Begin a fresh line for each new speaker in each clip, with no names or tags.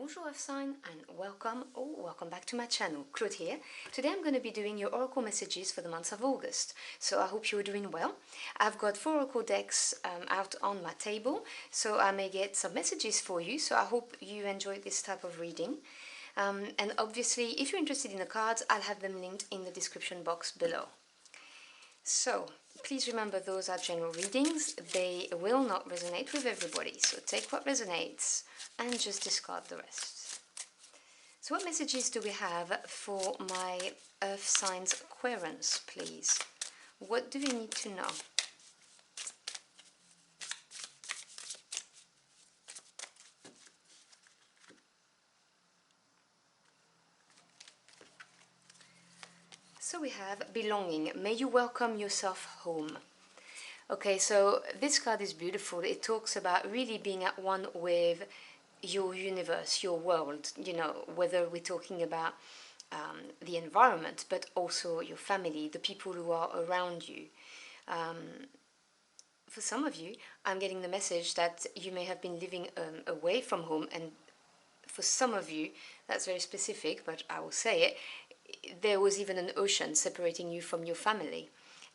Bonjour Earth sign and welcome back to my channel. Claude here. Today I'm going to be doing your oracle messages for the month of August. So I hope you're doing well. I've got 4 oracle decks out on my table, so I may get some messages for you. So I hope you enjoy this type of reading. And obviously, if you're interested in the cards, I'll have them linked in the description box below. So please remember, those are general readings. They will not resonate with everybody, so take what resonates and just discard the rest. So what messages do we have for my earth signs Aquarians, please? What do we need to know? So we have belonging. May you welcome yourself home. Okay, so this card is beautiful. It talks about really being at one with your universe, your world, you know, whether we're talking about the environment, but also your family, the people who are around you. For some of you, I'm getting the message that you may have been living away from home, and for some of you, that's very specific, but I will say it, there was even an ocean separating you from your family,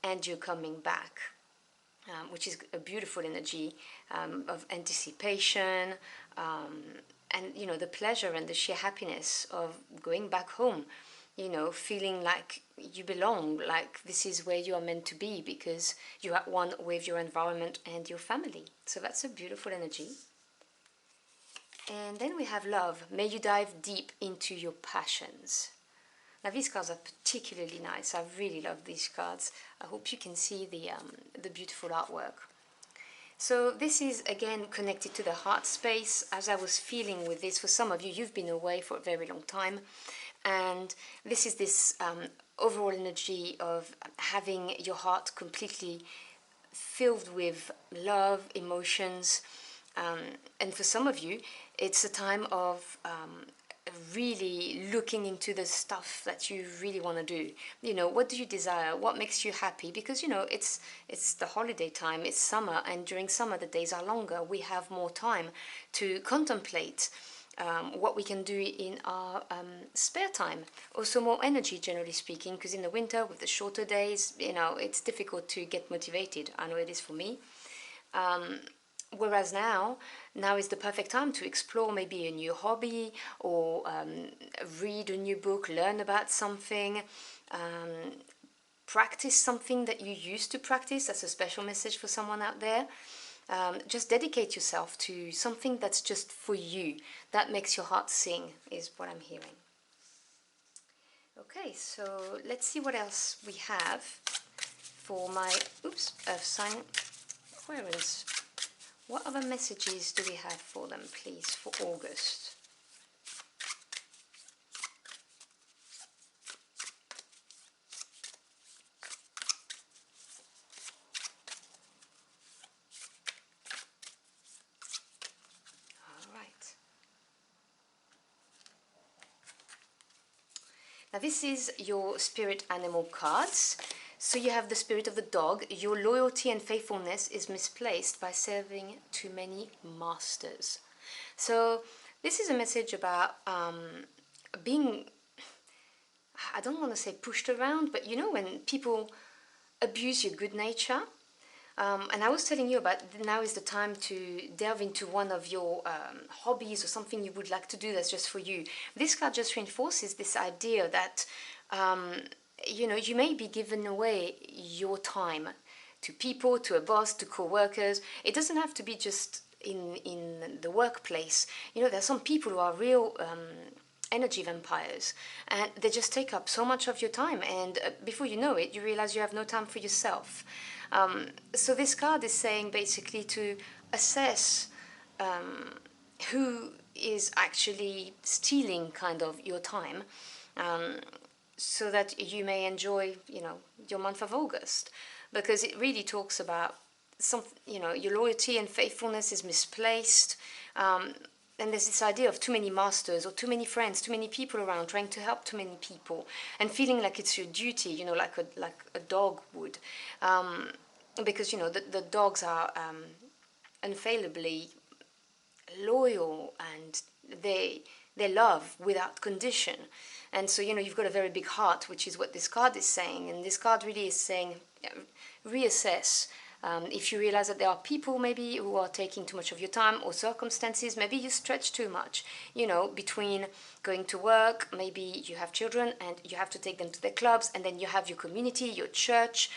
and you're coming back. Which is a beautiful energy of anticipation, and you know, the pleasure and the sheer happiness of going back home, you know, feeling like you belong, like this is where you are meant to be because you're at one with your environment and your family. So that's a beautiful energy. And then we have love. May you dive deep into your passions. Now these cards are particularly nice. I really love these cards. I hope you can see the beautiful artwork. So this is again connected to the heart space. As I was feeling with this, for some of you, you've been away for a very long time, and this is this overall energy of having your heart completely filled with love, emotions, and for some of you, it's a time of really looking into the stuff that you really want to do. You know, what do you desire? What makes you happy? Because, you know, it's the holiday time, it's summer, and during summer the days are longer. We have more time to contemplate what we can do in our spare time. Also more energy, generally speaking, because in the winter with the shorter days, you know, it's difficult to get motivated. I know it is for me. Whereas now is the perfect time to explore maybe a new hobby, or read a new book, learn about something, practice something that you used to practice. That's a special message for someone out there. Just dedicate yourself to something that's just for you, that makes your heart sing, is what I'm hearing. Okay, so let's see what else we have for my earth sign Aquarians. What other messages do we have for them, please, for August? All right. Now this is your spirit animal cards. So you have the spirit of the dog. Your loyalty and faithfulness is misplaced by serving too many masters. So this is a message about being, I don't want to say pushed around, but you know, when people abuse your good nature. And I was telling you about now is the time to delve into one of your hobbies or something you would like to do that's just for you. This card just reinforces this idea that you know, you may be giving away your time to people, to a boss, to co-workers. It doesn't have to be just in the workplace. You know, there's some people who are real energy vampires, and they just take up so much of your time, and before you know it, you realize you have no time for yourself. So this card is saying basically to assess who is actually stealing kind of your time, so that you may enjoy, you know, your month of August, because it really talks about some, you know, your loyalty and faithfulness is misplaced, and there's this idea of too many masters or too many friends, too many people around, trying to help too many people, and feeling like it's your duty, you know, like a dog would, because you know the dogs are unfailably loyal and they love without condition. And so, you know, you've got a very big heart, which is what this card is saying. And this card really is saying, reassess. If you realize that there are people maybe who are taking too much of your time, or circumstances, maybe you stretch too much, you know, between going to work, maybe you have children and you have to take them to their clubs, and then you have your community, your church,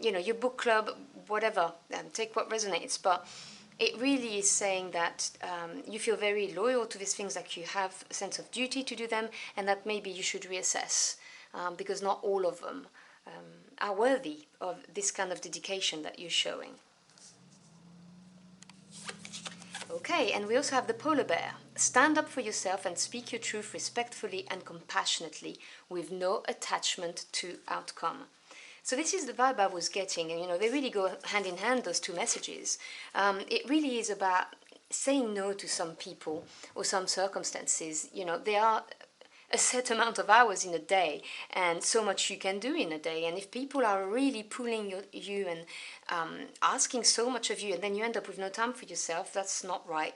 you know, your book club, whatever, take what resonates. But it really is saying that you feel very loyal to these things, like you have a sense of duty to do them, and that maybe you should reassess, because not all of them are worthy of this kind of dedication that you're showing. Okay, and we also have the polar bear. Stand up for yourself and speak your truth respectfully and compassionately, with no attachment to outcome. So this is the vibe I was getting, and you know, they really go hand in hand, those two messages. It really is about saying no to some people or some circumstances. You know, there are a set amount of hours in a day, and so much you can do in a day. And if people are really pulling you and asking so much of you, and then you end up with no time for yourself, that's not right.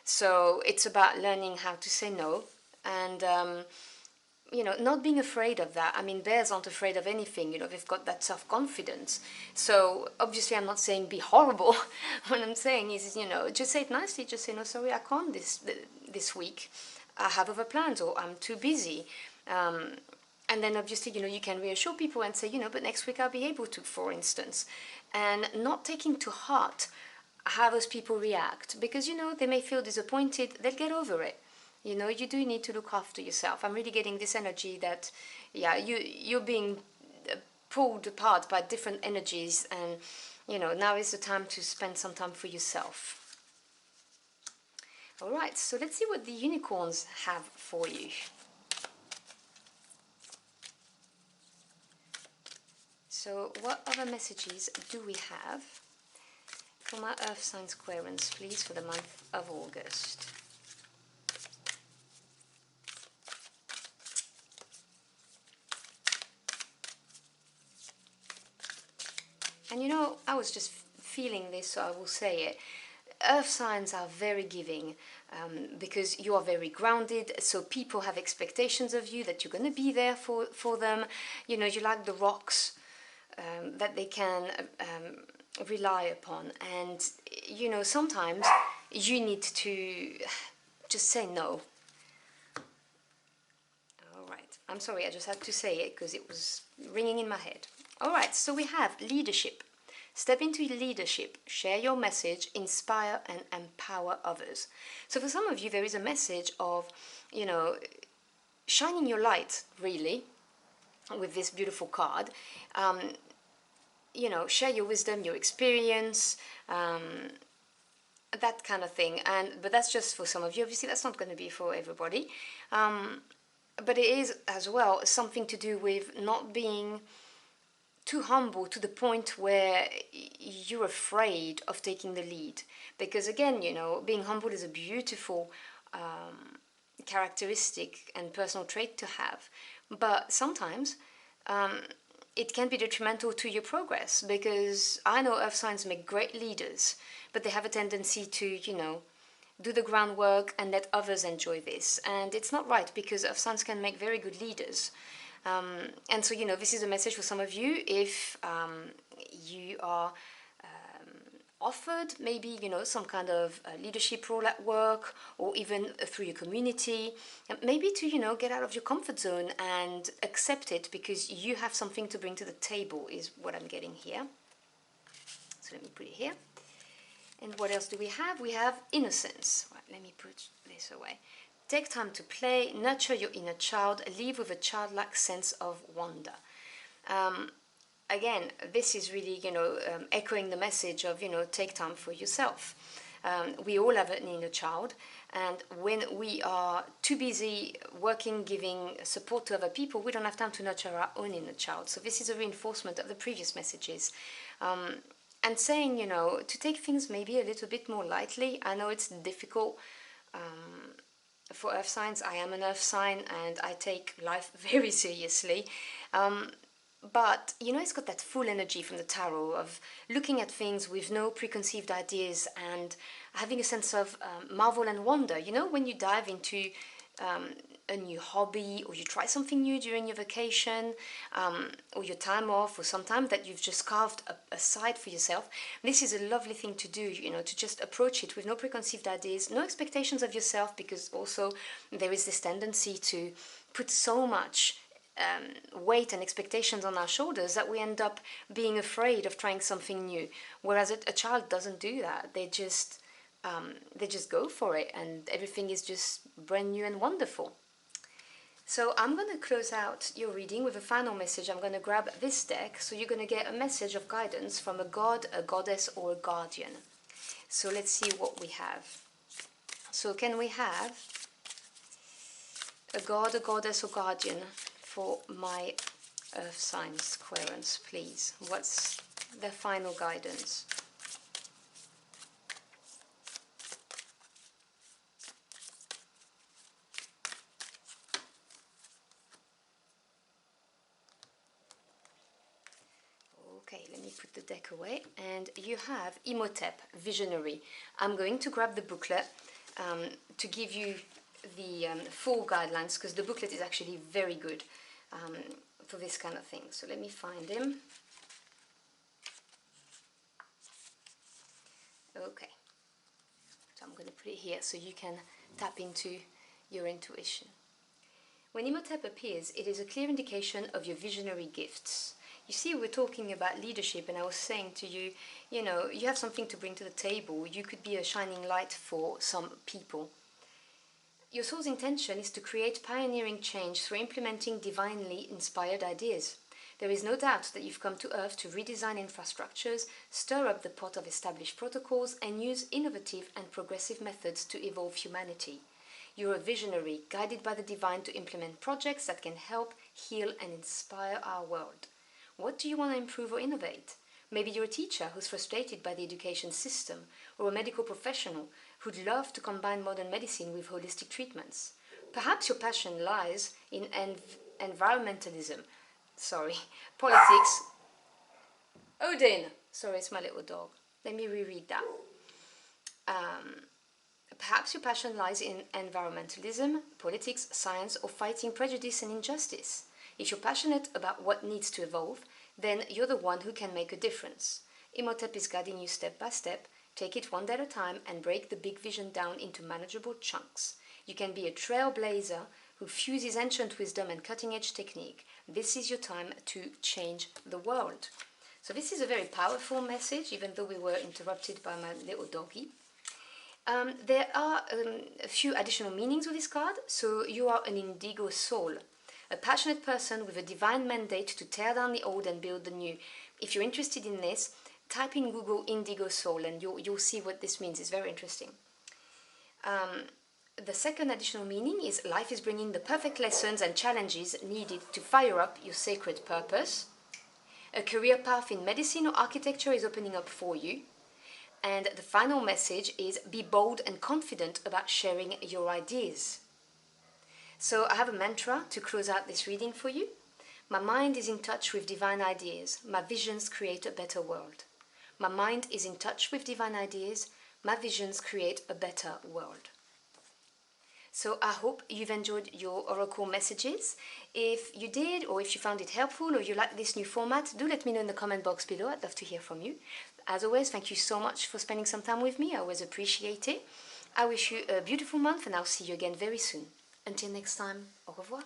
So it's about learning how to say no, and you know, not being afraid of that. I mean, bears aren't afraid of anything, you know, they've got that self-confidence. So obviously I'm not saying be horrible. What I'm saying is, you know, just say it nicely, just say, no, sorry, I can't this week. I have other plans, or I'm too busy. And then obviously, you know, you can reassure people and say, you know, but next week I'll be able to, for instance. And not taking to heart how those people react, because, you know, they may feel disappointed, they'll get over it. You know, you do need to look after yourself. I'm really getting this energy that, yeah, you're being pulled apart by different energies, and, you know, now is the time to spend some time for yourself. All right, so let's see what the unicorns have for you. So what other messages do we have for my Earth sign squarens, please, for the month of August? And you know, I was just feeling this, so I will say it. Earth signs are very giving, because you are very grounded, so people have expectations of you, that you're going to be there for them. You know, you like the rocks that they can rely upon. And, you know, sometimes you need to just say no. All right, I'm sorry, I just had to say it because it was ringing in my head. All right, so we have leadership. Step into leadership, share your message, inspire and empower others. So for some of you, there is a message of, you know, shining your light, really, with this beautiful card. You know, share your wisdom, your experience, that kind of thing. But that's just for some of you. Obviously, that's not going to be for everybody. But it is, as well, something to do with not being too humble to the point where you're afraid of taking the lead. Because again, you know, being humble is a beautiful characteristic and personal trait to have. But sometimes it can be detrimental to your progress, because I know Earth signs make great leaders, but they have a tendency to, you know, do the groundwork and let others enjoy this. And it's not right, because Earth signs can make very good leaders. And so, you know, this is a message for some of you. If you are offered maybe, you know, some kind of leadership role at work, or even through your community, maybe to, you know, get out of your comfort zone and accept it, because you have something to bring to the table, is what I'm getting here. So let me put it here. And what else do we have? We have innocence. Right, let me put this away. Take time to play, nurture your inner child, live with a childlike sense of wonder. Again, this is really, you know, echoing the message of, you know, take time for yourself. We all have an inner child, and when we are too busy working, giving support to other people, we don't have time to nurture our own inner child. So this is a reinforcement of the previous messages. And saying, you know, to take things maybe a little bit more lightly. I know it's difficult. For Earth signs, I am an Earth sign, and I take life very seriously. But, you know, it's got that full energy from the tarot of looking at things with no preconceived ideas, and having a sense of marvel and wonder. You know, when you dive into a new hobby, or you try something new during your vacation, or your time off, or some time that you've just carved aside for yourself, this is a lovely thing to do, you know, to just approach it with no preconceived ideas, no expectations of yourself, because also there is this tendency to put so much weight and expectations on our shoulders that we end up being afraid of trying something new. Whereas a child doesn't do that. They just go for it, and everything is just brand new and wonderful. So I'm going to close out your reading with a final message. I'm going to grab this deck, so you're going to get a message of guidance from a god, a goddess, or a guardian. So let's see what we have. So can we have a god, a goddess, or guardian for my earth signs, Aquarians, please? What's their final guidance? Okay, let me put the deck away. And you have Imhotep, Visionary. I'm going to grab the booklet to give you the full guidelines, because the booklet is actually very good for this kind of thing. So let me find him. Okay, so I'm going to put it here so you can tap into your intuition. When Imhotep appears, it is a clear indication of your visionary gifts. You see, we're talking about leadership, and I was saying to you, you know, you have something to bring to the table. You could be a shining light for some people. Your soul's intention is to create pioneering change through implementing divinely inspired ideas. There is no doubt that you've come to Earth to redesign infrastructures, stir up the pot of established protocols, and use innovative and progressive methods to evolve humanity. You're a visionary, guided by the divine to implement projects that can help, heal, and inspire our world. What do you want to improve or innovate? Maybe you're a teacher who's frustrated by the education system, or a medical professional who'd love to combine modern medicine with holistic treatments. Perhaps your passion lies in environmentalism. Politics. Odin! Sorry, it's my little dog. Let me reread that. Perhaps your passion lies in environmentalism, politics, science, or fighting prejudice and injustice. If you're passionate about what needs to evolve, then you're the one who can make a difference. Imhotep is guiding you step by step. Take it one day at a time and break the big vision down into manageable chunks. You can be a trailblazer who fuses ancient wisdom and cutting-edge technique. This is your time to change the world. So this is a very powerful message, even though we were interrupted by my little doggy. There are a few additional meanings with this card. So you are an indigo soul, a passionate person with a divine mandate to tear down the old and build the new. If you're interested in this, type in Google indigo soul and you'll see what this means. It's very interesting. The second additional meaning is life is bringing the perfect lessons and challenges needed to fire up your sacred purpose. A career path in medicine or architecture is opening up for you. And the final message is be bold and confident about sharing your ideas. So I have a mantra to close out this reading for you. My mind is in touch with divine ideas. My visions create a better world. My mind is in touch with divine ideas. My visions create a better world. So I hope you've enjoyed your oracle messages. If you did, or if you found it helpful, or you like this new format, do let me know in the comment box below. I'd love to hear from you. As always, thank you so much for spending some time with me. I always appreciate it. I wish you a beautiful month, and I'll see you again very soon. Until next time, au revoir.